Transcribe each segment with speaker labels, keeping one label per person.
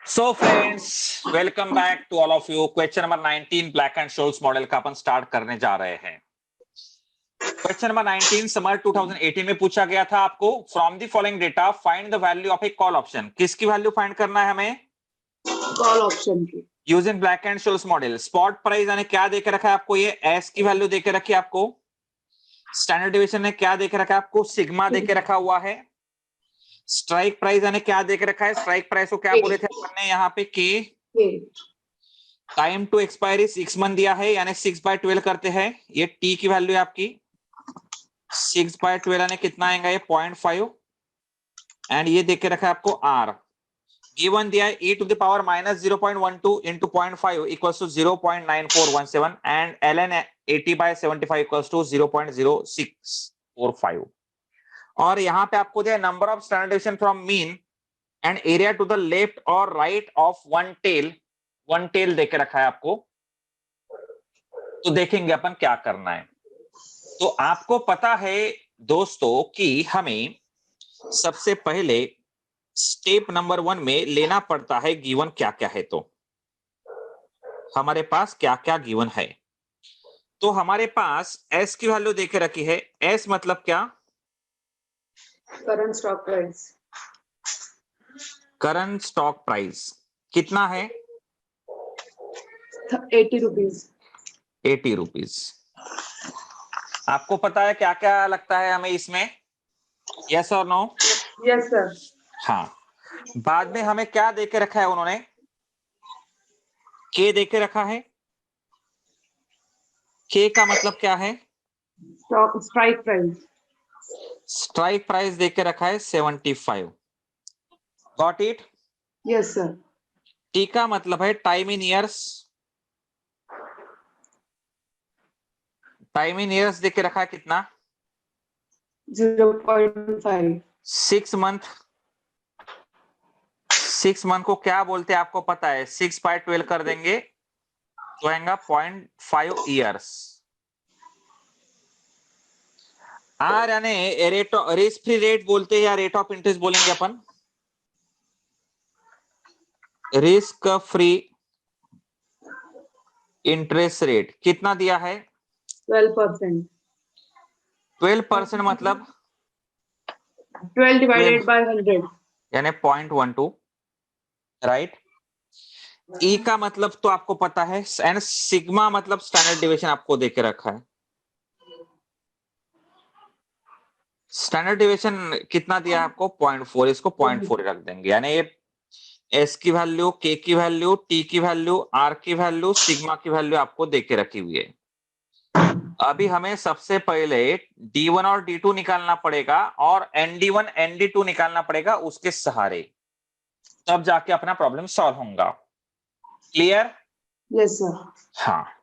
Speaker 1: So friends, welcome back to all of you. Question number 19 black and scholes model का अपन start करने जा रहे हैं। क्वेश्चन नंबर 19 समर 2018 में पूछा गया था आपको, from the following data find the value of a call option. किसकी वैल्यू फाइंड करना है हमें?
Speaker 2: कॉल ऑप्शन की।
Speaker 1: Using black and scholes model. Spot price यानी क्या देके रखा है आपको? ये एस की वैल्यू देके रखी है आपको। स्टैंडर्ड डिविएशन ने क्या देके रखा है आपको? सिग्मा देके रखा हुआ है। स्ट्राइक प्राइस यानी क्या देके रखा है? स्ट्राइक प्राइस को क्या बोले थे अपन ने यहाँ पे? के। टाइम टू एक्सपायरी 6 मंथ दिया है, यानी 6/12 करते हैं। ये टी की वैल्यू है आपकी। 6/12 यानी कितना आएगा? ये 0.5। एंड ये देख के रखा है आपको आर। गिवन दिया है e to the power minus 0.12 into 0.5 equals to 0.9417 and ln 80/75 equals to 0.0645। और यहाँ पे आपको दिया number of standard deviation from mean and area to the left और राइट ऑफ वन टेल देके रखा है आपको। तो देखेंगे अपन क्या करना है। तो आपको पता है दोस्तों कि हमें सबसे पहले स्टेप नंबर 1 में लेना पड़ता है गिवन क्या क्या है। तो हमारे पास क्या क्या गिवन है। तो हमारे पास एस की वैल्यू देके रखी है। एस मतलब क्या?
Speaker 2: Current stock price.
Speaker 1: Current stock price कितना है?
Speaker 2: 80 रुपीज।
Speaker 1: 80 रुपीज। आपको पता है क्या क्या लगता है हमें इसमें? यस और नो?
Speaker 2: Yes sir.
Speaker 1: हाँ। बाद में हमें क्या देके रखा है उन्होंने? के देके रखा है। के का मतलब क्या है?
Speaker 2: Strike price.
Speaker 1: स्ट्राइक प्राइस देके रखा है 75। Got it?
Speaker 2: Yes sir.
Speaker 1: T का मतलब है time in years. Time in years देके रखा है कितना?
Speaker 2: 0.5।
Speaker 1: 6 मंथ। 6 मंथ को क्या बोलते हैं आपको पता है? 6/12 कर देंगे तो आएगा 0.5 ईयर्स। आर यानी रेट रिस्क फ्री रेट बोलते हैं या रेट ऑफ इंटरेस्ट बोलेंगे अपन? रिस्क फ्री इंटरेस्ट रेट कितना दिया है?
Speaker 2: 12%।
Speaker 1: 12% मतलब
Speaker 2: 12 डिवाइडेड बाय 100
Speaker 1: यानी 0.12, राइट। ई का मतलब तो आपको पता है, एंड सिग्मा मतलब स्टैंडर्ड डिविएशन आपको देके रखा है। स्टैंडर्ड डिविएशन कितना दिया है आपको? 0.4। इसको 0.4 रख देंगे, यानी ये एस की वैल्यू, के की वैल्यू, टी की वैल्यू, आर की वैल्यू, सिग्मा की वैल्यू आपको देके रखी हुई है। अभी हमें सबसे पहले D1 और D2 निकालना पड़ेगा और ND1 ND2 निकालना पड़ेगा उसके सहारे, तब जाके अपना प्रॉब्लम सॉल्व होगा। क्लियर?
Speaker 2: Yes sir.
Speaker 1: हाँ।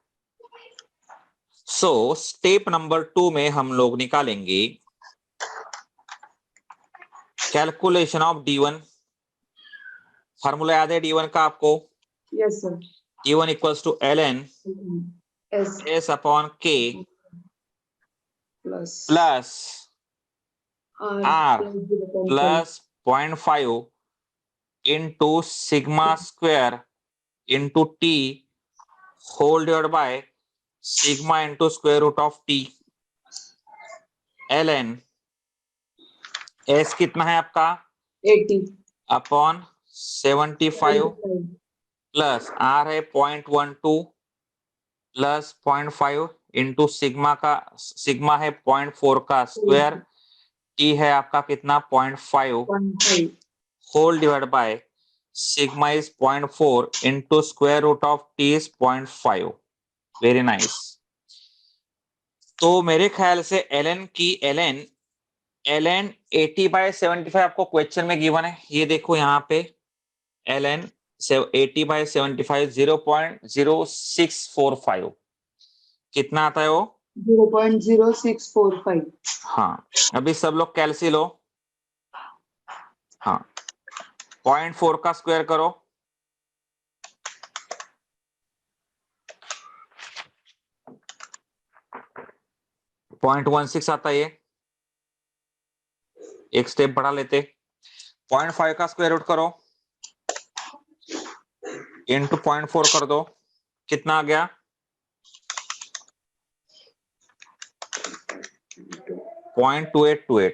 Speaker 1: सो स्टेप नंबर 2 में हम लोग निकालेंगे कैलकुलेशन ऑफ D1। फार्मूला याद है D1 का आपको?
Speaker 2: Yes sir.
Speaker 1: D1 equals to ln S upon K plus R plus 0.5 into sigma square into T whole divide by sigma into square root of T। ln S कितना है आपका?
Speaker 2: 80
Speaker 1: upon 75 plus R है 0.12 plus 0.5 into sigma है 0.4 का square, T है आपका कितना? 0.5 whole divide by sigma is 0.4 into square root of T is 0.5। Very nice. तो मेरे ख्याल से ln 80/75 आपको क्वेश्चन में गिवन है। ये देखो यहाँ पे ln 80/75 0.0645 कितना आता है वो?
Speaker 2: 0.0645।
Speaker 1: हाँ, अभी सब लोग कैलसी लो। हाँ, 0.4 का स्क्वायर करो, 0.16 आता है। ये एक स्टेप बढ़ा लेते, 0.5 का स्क्वायर रूट करो, इंटू 0.4 कर दो, कितना आ गया? 0.2828।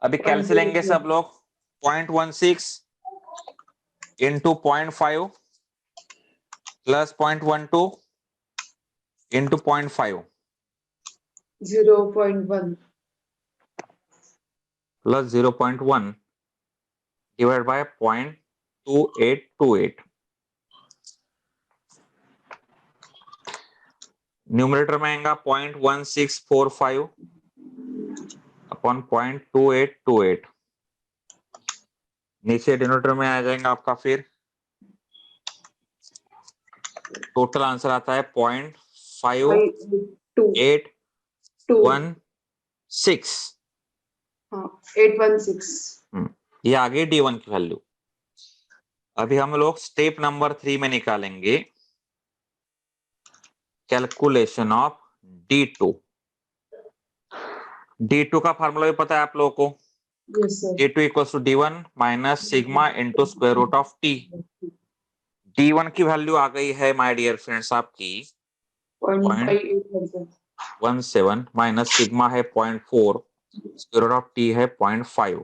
Speaker 1: अभी कैलसी लेंगे सब लोग। 0.16 into 0.5 plus 0.12 into 0.5
Speaker 2: 0.1
Speaker 1: plus 0.1 divide by 0.2828। Numerator में आएगा 0.1645 अपॉन 0.2828। नीचे डिनोमिनेटर में आ जाएगा आपका, फिर टोटल आंसर आता है 0.5816।
Speaker 2: 816।
Speaker 1: ये आ गई D1 की वैल्यू। अभी हम लोग स्टेप नंबर 3 में निकालेंगे कैलकुलेशन ऑफ D2। D2 का फार्मूला भी पता है आप लोगों को।
Speaker 2: Yes, sir.
Speaker 1: D2 equals to D1 minus sigma into square root of T। D1 की वैल्यू आ गई है माय डियर फ्रेंड्स आपकी 0.17 माइनस सिग्मा है 0.4, स्क्वायर रूट ऑफ T है 0.5।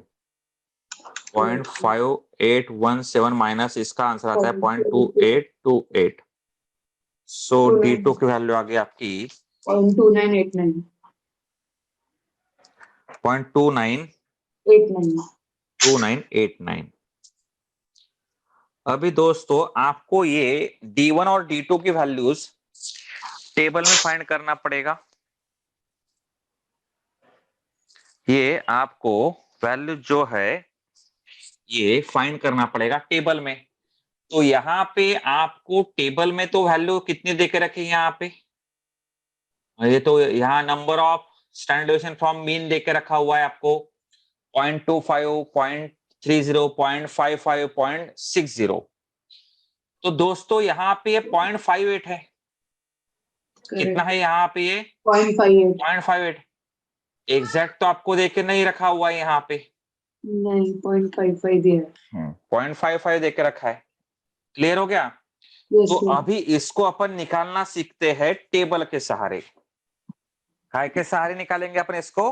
Speaker 1: 0.5817 माइनस इसका आंसर आता है 0.2828। सो D2 की वैल्यू आ गई आपकी
Speaker 2: 0.2989
Speaker 1: 0.2989। अभी दोस्तों आपको ये D1 और D2 की वैल्यूज टेबल में फाइंड करना पड़ेगा। ये आपको वैल्यू जो है ये फाइंड करना पड़ेगा टेबल में। तो यहाँ पे आपको टेबल में तो वैल्यू कितनी देके रखी है यहाँ पे? ये तो यहाँ number of standard deviation from mean देके रखा हुआ है आपको 0.25, 0.30, 0.55, 0.60। तो दोस्तों यहाँ पे ये 0.58 है। कितना है यहाँ पे ये? 0.58। एग्जैक्ट तो आपको देके नहीं रखा हुआ है यहाँ पे,
Speaker 2: नहीं 0.55 दिया
Speaker 1: 0.55 देके रखा है। क्लियर हो गया? तो अभी इसको अपन निकालना सीखते हैं टेबल के सहारे। काय के सहारे निकालेंगे अपन इसको?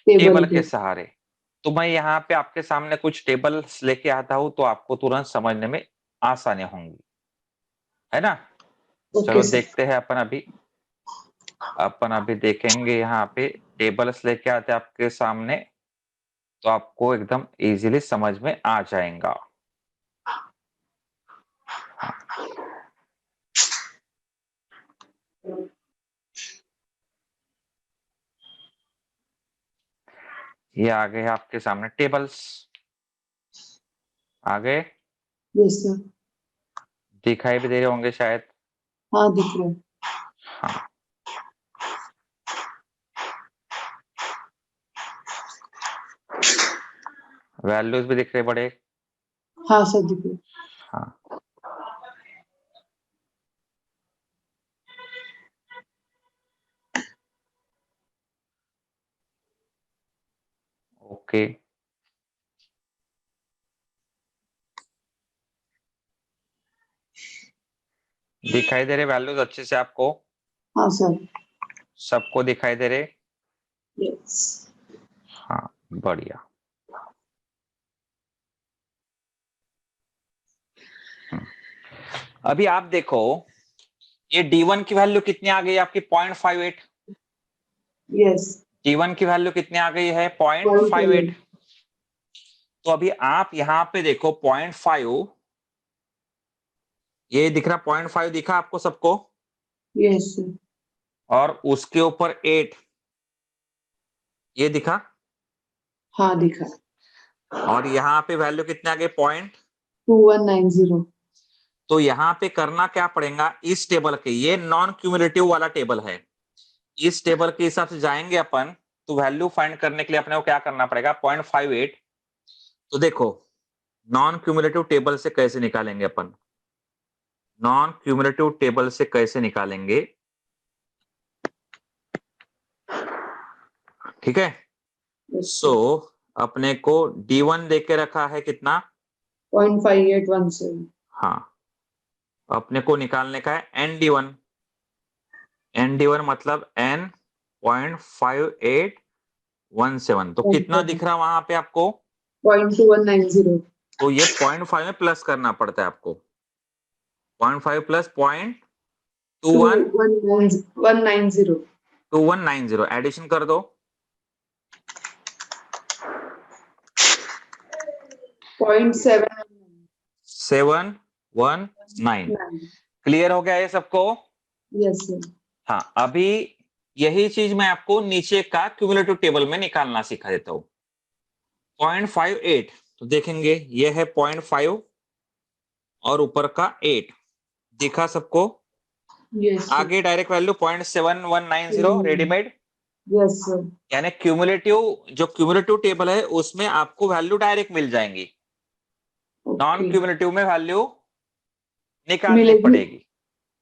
Speaker 1: टेबल के सहारे। तो मैं यहाँ पे आपके सामने कुछ टेबल्स लेके आता हूं तो आपको तुरंत समझने में आसानी होंगी, है ना? चलो देखते हैं अपन अभी देखेंगे यहाँ पे टेबल्स लेके आते आपके सामने तो आपको एकदम इजीली समझ में आ जाएगा। ये आ गए आपके सामने टेबल्स, आ गए?
Speaker 2: Yes sir.
Speaker 1: दिखाई भी दे रहे होंगे शायद।
Speaker 2: हाँ दिख रहे हैं।
Speaker 1: हाँ वैल्यूज भी दिख रहे बड़े।
Speaker 2: हाँ सर दिख रहे।
Speaker 1: हाँ ओके। दिखाई दे रहे वैल्यूज अच्छे से आपको?
Speaker 2: हाँ सर।
Speaker 1: सबको दिखाई दे रहे?
Speaker 2: यस।
Speaker 1: हाँ बढ़िया। अभी आप देखो ये D1 की वैल्यू कितनी आ गई आपकी? 0.58।
Speaker 2: यस।
Speaker 1: D1 की वैल्यू कितनी आ गई है? 0.58। तो अभी आप यहाँ पे देखो 0.5, ये दिख रहा 0.5 दिखा आपको सबको?
Speaker 2: Yes sir.
Speaker 1: और उसके ऊपर 8 ये दिखा?
Speaker 2: हाँ दिखा।
Speaker 1: और यहाँ पे वैल्यू कितने आ गए?
Speaker 2: 0.2190।
Speaker 1: तो यहाँ पे करना क्या पड़ेगा? इस टेबल के, ये नॉन क्यूमुलेटिव वाला टेबल है, इस टेबल के हिसाब से जाएंगे अपन। तो वैल्यू फाइंड करने के लिए अपने को क्या करना पड़ेगा? 0.58। तो देखो नॉन क्यूमुलेटिव टेबल से कैसे निकालेंगे अपन? नॉन क्यूमुलेटिव टेबल से कैसे निकालेंगे? ठीक है। सो अपने को D1 देके रखा है कितना?
Speaker 2: 0.5817।
Speaker 1: हाँ अपने को निकालने का है ND1। ND1 मतलब N.5817। तो कितना दिख रहा है वहां पे आपको?
Speaker 2: 0.2190।
Speaker 1: तो ये 0.5 में प्लस करना पड़ता है आपको। 0.5 प्लस
Speaker 2: 190।
Speaker 1: 2190 एडिशन कर दो। 719। क्लियर हो गया ये सबको?
Speaker 2: Yes sir.
Speaker 1: हाँ, अभी यही चीज मैं आपको नीचे का क्यूमुलेटिव टेबल में निकालना सिखा देता हूँ। 0.58 तो देखेंगे ये है 0.5 और ऊपर का 8 दिखा सबको?
Speaker 2: Yes sir.
Speaker 1: आगे direct value 0.7190 readymade.
Speaker 2: Yes sir.
Speaker 1: यानी क्यूमुलेटिव टेबल है उसमें आपको वैल्यू डायरेक्ट मिल जाएंगी। Non
Speaker 2: okay.
Speaker 1: क्यूमुलेटिव में वैल्यू निकालनी
Speaker 2: मिलेगी।
Speaker 1: पड़ेगी।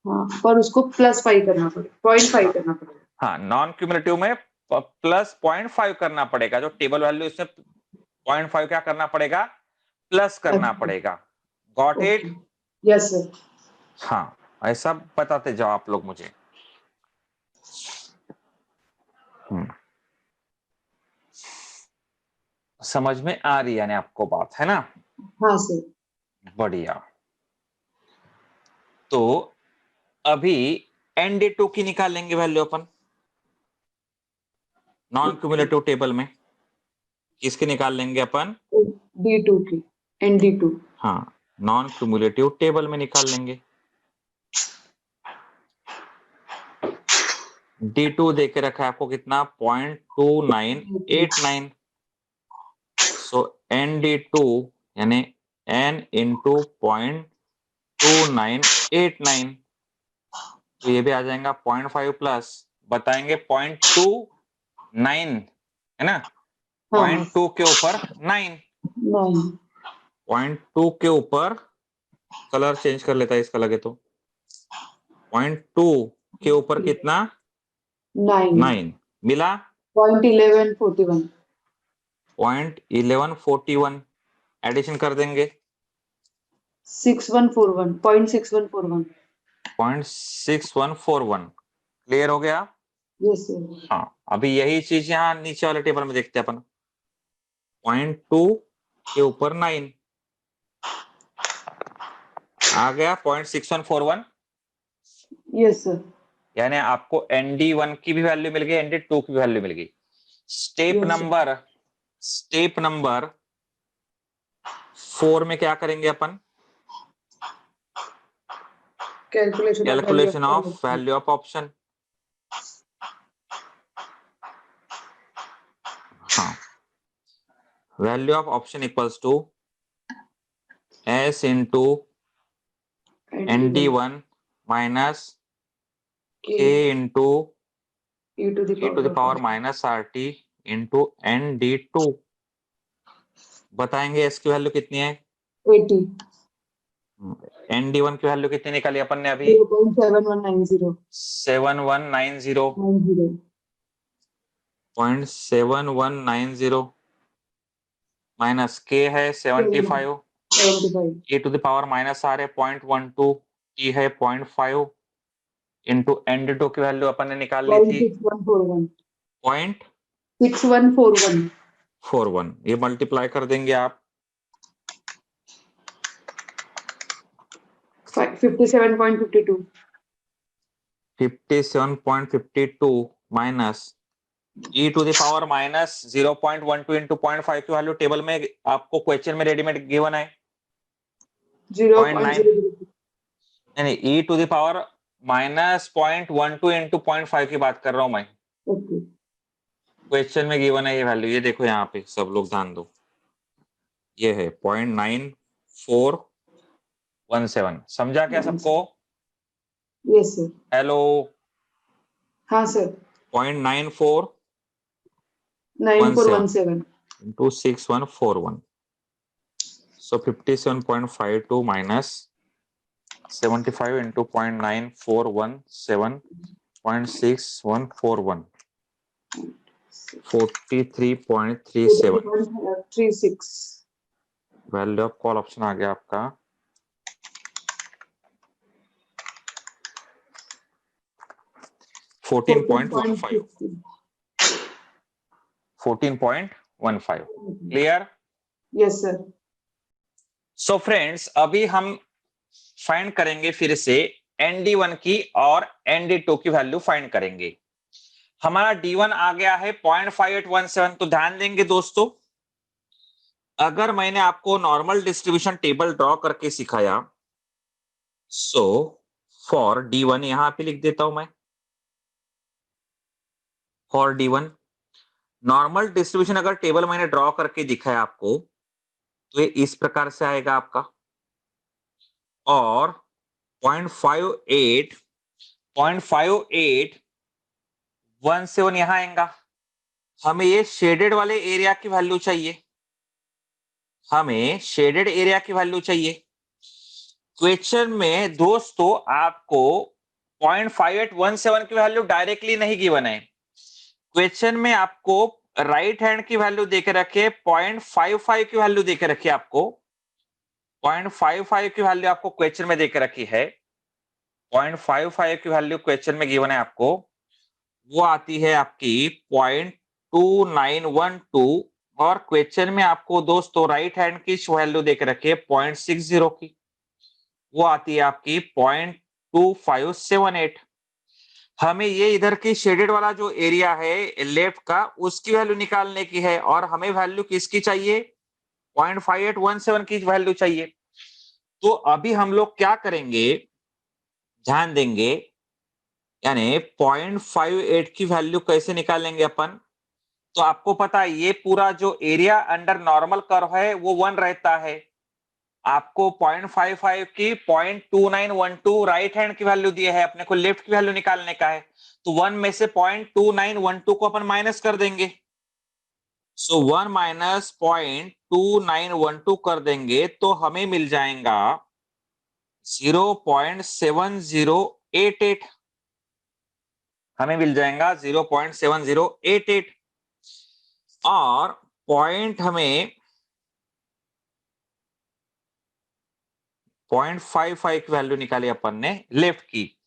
Speaker 2: हाँ, पर उसको +5 करना पड़ेगा, 0.5 करना पड़ेगा।
Speaker 1: हाँ, नॉन क्यूमुलेटिव में प्लस 0.5 करना पड़ेगा। जो टेबल वैल्यू इसमें 0.5 क्या करना पड़ेगा? प्लस करना
Speaker 2: अच्छा।
Speaker 1: पड़ेगा। Got it?
Speaker 2: Okay. Yes sir.
Speaker 1: हाँ, ऐसा बताते जाओ आप लोग मुझे। समझ में आ रही है यानी आपको बात, है ना?
Speaker 2: हाँ सर।
Speaker 1: बढ़िया। तो अभी ND2 की निकालेंगे वैल्यू अपन नॉन क्यूमुलेटिव टेबल में। किसकी निकाल लेंगे अपन?
Speaker 2: D2 की, ND2।
Speaker 1: हाँ, नॉन क्यूमुलेटिव टेबल में निकाल लेंगे। D2 देके रखा है आपको कितना? 0.2989। सो ND2 यानी N इंटू 0.2989। तो ये भी आ जाएगा 0.5 प्लस बताएंगे 0.29 है ना?
Speaker 2: हाँ।
Speaker 1: 0.2 के ऊपर 9।
Speaker 2: नहीं।
Speaker 1: 0.2 के ऊपर कलर चेंज कर लेता है इसका लगे तो। 0.2 के ऊपर कितना?
Speaker 2: 9।
Speaker 1: 9 मिला।
Speaker 2: 0.1141।
Speaker 1: 0.1141 एडिशन कर देंगे।
Speaker 2: 6141, 0.6141।
Speaker 1: 0.6141 क्लियर हो गया?
Speaker 2: Yes sir.
Speaker 1: हाँ, अभी यही चीज यहाँ नीचे वाले टेबल में देखते हैं अपन। 0.2 के ऊपर 9 आ गया 0.6141।
Speaker 2: Yes sir.
Speaker 1: यानी आपको ND1 की भी वैल्यू मिल गई, ND2 की भी वैल्यू मिल गई। Step
Speaker 2: Yes, sir.
Speaker 1: नंबर 4 में क्या करेंगे अपन? Calculation of value of option. हाँ, value of option equals to S into ND1 minus K into
Speaker 2: E to the
Speaker 1: E to the
Speaker 2: power
Speaker 1: power
Speaker 2: of
Speaker 1: minus RT into ND2। बताएंगे S की value कितनी है?
Speaker 2: 80।
Speaker 1: ND1 की value कितनी निकाली अपन ने अभी?
Speaker 2: 0.7190।
Speaker 1: 7190।
Speaker 2: 90।
Speaker 1: 0.7190 माइनस K है 75।
Speaker 2: 75।
Speaker 1: E to the power minus R है 0.12। T है 0.5 इंटू ND2 की वैल्यू अपन ने निकाल ली थी
Speaker 2: 6141।
Speaker 1: 0.41।
Speaker 2: 6141।
Speaker 1: ये मल्टीप्लाई कर देंगे आप
Speaker 2: 57.52।
Speaker 1: 57.52 minus E to the power minus 0.12 into 0.5 की वैल्यू टेबल में आपको क्वेश्चन में रेडीमेड गिवन है 0.9।
Speaker 2: 0.0।
Speaker 1: नहीं, E to the power minus 0.12 into 0.5 की बात कर रहा हूं मैं।
Speaker 2: ओके।
Speaker 1: क्वेश्चन में गिवन है ये वैल्यू, ये देखो यहाँ पे सब लोग ध्यान दो, ये है 0.9417। समझा क्या सबको?
Speaker 2: Yes sir.
Speaker 1: हेलो?
Speaker 2: हाँ sir.
Speaker 1: 0.9417
Speaker 2: 9417।
Speaker 1: into 6141. So 57.52 minus 75 into 0.9417, 0.6141, 43.37।
Speaker 2: 43.36।
Speaker 1: Value of call option आ गया आपका 14.15 14.15 clear?
Speaker 2: Yes sir.
Speaker 1: So friends अभी हम फाइंड करेंगे फिर से ND1 की और ND2 की वैल्यू फाइंड करेंगे। हमारा D1 आ गया है 0.5817। तो ध्यान देंगे दोस्तों, अगर मैंने आपको नॉर्मल डिस्ट्रीब्यूशन टेबल ड्रॉ करके सिखाया, सो फॉर D1 यहां पे लिख देता हूं मैं, फॉर D1 नॉर्मल डिस्ट्रीब्यूशन अगर टेबल मैंने ड्रॉ करके दिखाया आपको, तो ये इस प्रकार से आएगा आपका, और 0.5817 यहां आएगा। हमें ये शेडेड वाले एरिया की वैल्यू चाहिए, हमें शेडेड एरिया की वैल्यू चाहिए। क्वेश्चन में दोस्तों आपको 0.5817 की वैल्यू डायरेक्टली नहीं गिवन है, क्वेश्चन में आपको राइट हैंड की वैल्यू देके रखे 0.55 की वैल्यू देके रखी, आपको 0.55 की वैल्यू आपको क्वेश्चन में देके रखी है। 0.55 की वैल्यू क्वेश्चन में गिवन है आपको, वो आती है आपकी 0.2912, और क्वेश्चन में आपको दोस्तों राइट हैंड की वैल्यू देके रखी है 0.60 की, वो आती है आपकी 0.2578। हमें ये इधर की शेडेड वाला जो एरिया है लेफ्ट का, उसकी वैल्यू निकालने की है, और हमें वैल्यू किसकी चाहिए? 0.5817 की वैल्यू चाहिए। तो अभी हम लोग क्या करेंगे, ध्यान देंगे, यानी 0.58 की वैल्यू कैसे निकालेंगे अपन। तो आपको पता है ये पूरा जो एरिया अंडर नॉर्मल कर्व है वो 1 रहता है। आपको 0.55 की 0.2912 राइट हैंड की वैल्यू दी है, अपने को लेफ्ट की वैल्यू निकालने का है, तो 1 में से 0.2912 को अपन माइनस कर देंगे। सो 1 माइनस 0.2912 कर देंगे तो हमें मिल जाएगा 0.7088, हमें मिल जाएगा 0.7088, और पॉइंट हमें 0.55 की वैल्यू निकाली अपन ने लेफ्ट की।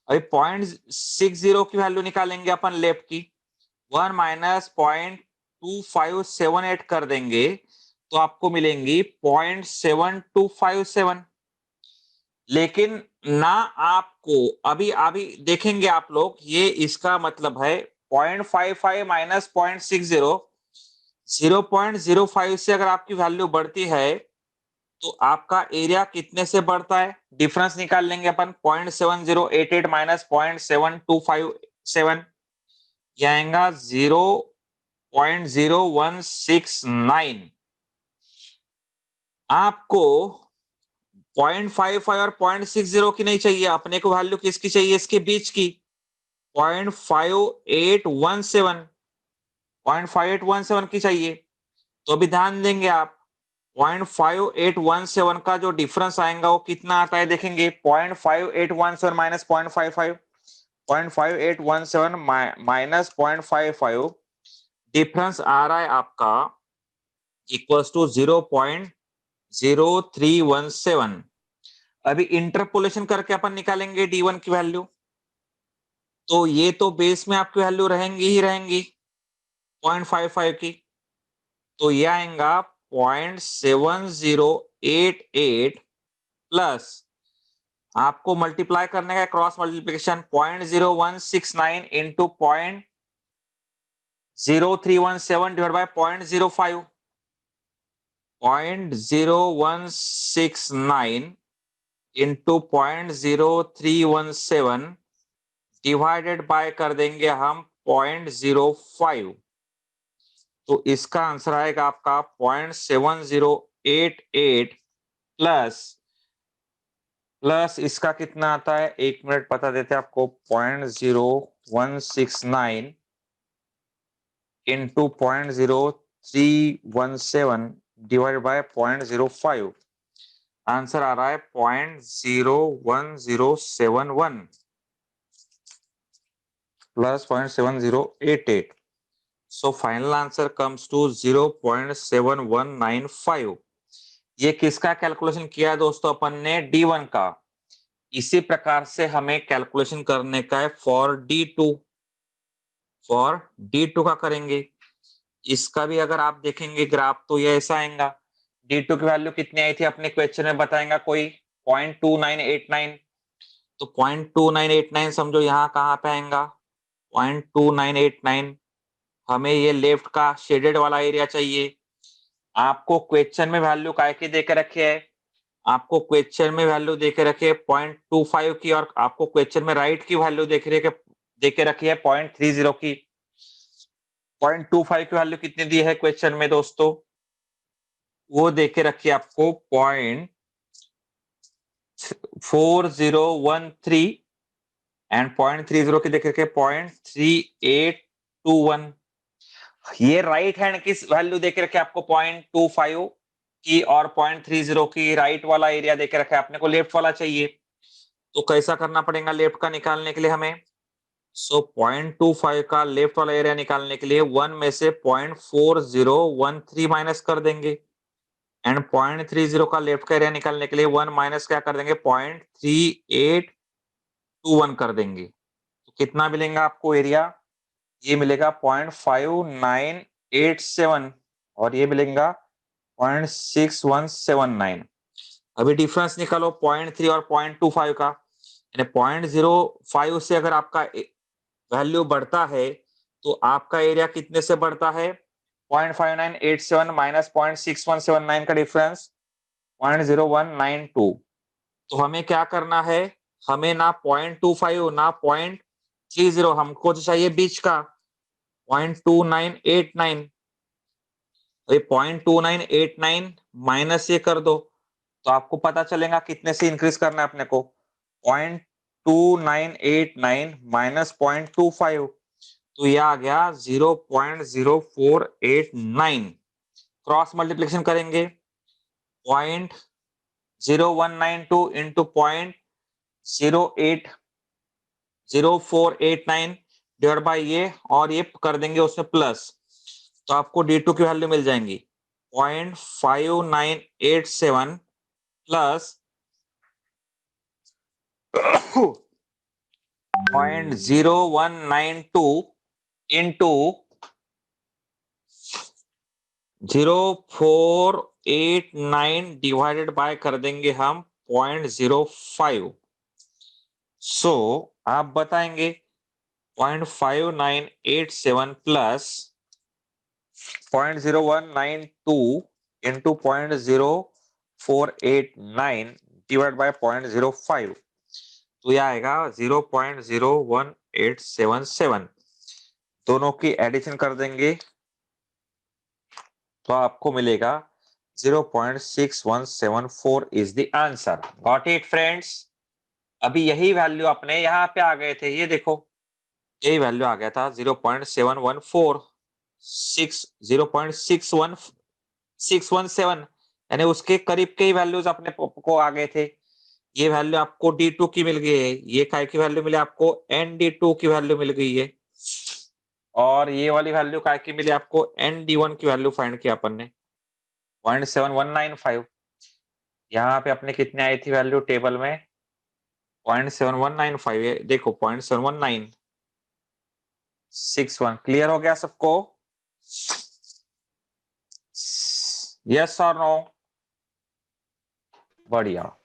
Speaker 1: अभी 0.60 की वैल्यू निकालेंगे अपन लेफ्ट की, 1 माइनस 0.2578 कर देंगे तो आपको मिलेंगी 0.7257। लेकिन ना आपको अभी अभी देखेंगे आप लोग, ये इसका मतलब है 0.55 माइनस 0.60, 0.05 से अगर आपकी वैल्यू बढ़ती है तो आपका एरिया कितने से बढ़ता है, डिफरेंस निकाल लेंगे अपन। 0.7088 माइनस 0.7257 यह आएगा 0.0169। आपको 0.55 और 0.60 की नहीं चाहिए, अपने को वैल्यू किसकी चाहिए, इसके बीच की 0.5817, 0.5817 की चाहिए। तो अभी ध्यान देंगे आप, 0.5817 का जो डिफरेंस आएगा वो कितना आता है, देखेंगे 0.5817 माइनस 0.55, 0.5817 माइनस 0.55, डिफरेंस आ रहा है आपका इक्वल्स टू 0.0317। अभी इंटरपोलेशन करके अपन निकालेंगे D1 की वैल्यू, तो ये तो बेस में आपकी वैल्यू रहेंगी ही रहेंगी 0.55 की, तो ये आएगा 0.7088 प्लस आपको मल्टीप्लाई करने का cross multiplication 0.0169 into 0.0317 divide by 0.05, 0.0169 into 0.0317 divided by कर देंगे हम 0.05, तो इसका आंसर आएगा आपका 0.7088 प्लस इसका कितना आता है, 1 मिनट बता देते हैं आपको, 0.0169 इंटू 0.0317 डिवाइड बाय 0.05, आंसर आ रहा है 0.01071 plus 0.7088। So final answer comes to 0.7195। ये किसका कैलकुलेशन किया है दोस्तों अपन ने, D1 का। इसी प्रकार से हमें कैलकुलेशन करने का है फॉर D2। फॉर D2 का करेंगे, इसका भी अगर आप देखेंगे ग्राफ तो ये ऐसा आएगा। D2 की वैल्यू कितनी आई थी अपने क्वेश्चन में बताएगा कोई? 0.2989। तो 0.2989 समझो यहाँ कहाँ पे आएगा? 0.2989। हमें ये लेफ्ट का शेडेड वाला एरिया चाहिए। आपको क्वेश्चन में वैल्यू काय की देके रखी है? आपको क्वेश्चन में वैल्यू देके रखी है 0.25 की, और आपको क्वेश्चन में राइट की वैल्यू देके रखी है 0.30 की। 0.25 की वैल्यू कितनी दी है क्वेश्चन में दोस्तों? वो देके रखी है आपको 0.4013 एंड 0.30 की देखे रखी है 0.3821। ये राइट हैंड की वैल्यू देके रखे आपको 0.25 की, और 0.30 की राइट वाला एरिया देके रखा है, अपने को लेफ्ट वाला चाहिए। तो कैसा करना पड़ेगा लेफ्ट का निकालने के लिए हमें? सो 0.25 का लेफ्ट वाला एरिया निकालने के लिए 1 में से 0.4013 माइनस कर देंगे, एंड 0.30 का लेफ्ट का एरिया निकालने के लिए 1 माइनस क्या कर देंगे? 0.3821 कर देंगे। तो कितना मिलेगा आपको एरिया? ये मिलेगा 0.5987, और ये मिलेगा 0.6179। अभी डिफरेंस निकालो 0.3 और 0.25 का। 0.05 से अगर आपका वैल्यू बढ़ता है तो आपका एरिया कितने से बढ़ता है? 0.5987 माइनस 0.6179 का डिफरेंस 0.0192। तो हमें क्या करना है? हमें ना 0.25 ना 0.30, हमको तो चाहिए बीच का 0.2989। 0.2989 माइनस ये कर दो तो आपको पता चलेगा कितने से इंक्रीज करना है अपने को। 0.2989 माइनस 0.25, तो ये आ गया 0.0489। क्रॉस मल्टीप्लिकेशन करेंगे 0.0192 इंटू 0.0489 डिवाइड बाई ये, और ये कर देंगे उसमें प्लस, तो आपको D2 की वैल्यू मिल जाएंगी 0.5987 प्लस 0.0192 इंटू 0.489 डिवाइडेड बाय कर देंगे हम 0.05। सो आप बताएंगे 0.5987 प्लस 0.0192 इंटू 0.0489 डिवाइड बाय 0.05, तो यह आएगा 0.01877। दोनों की एडिशन कर देंगे तो आपको मिलेगा 0.6174 is the answer. Got it friends? अभी यही वैल्यू अपने यहाँ पे आ गए थे, ये देखो यही वैल्यू आ गया था 0.714 0.617, यानी उसके करीब के ही वैल्यूज अपने को आ गए थे। ये वैल्यू आपको D2 की मिल गई है, ये काय की वैल्यू मिली आपको? ND2 की वैल्यू मिल गई है, और ये वाली वैल्यू काय की मिली आपको? ND1 की वैल्यू फाइंड किया अपन ने 0.7195। यहाँ पे अपने कितने आई थी वैल्यू टेबल में? 0.7195, देखो 0.71961। क्लियर हो गया सबको? यस और नो? बढ़िया।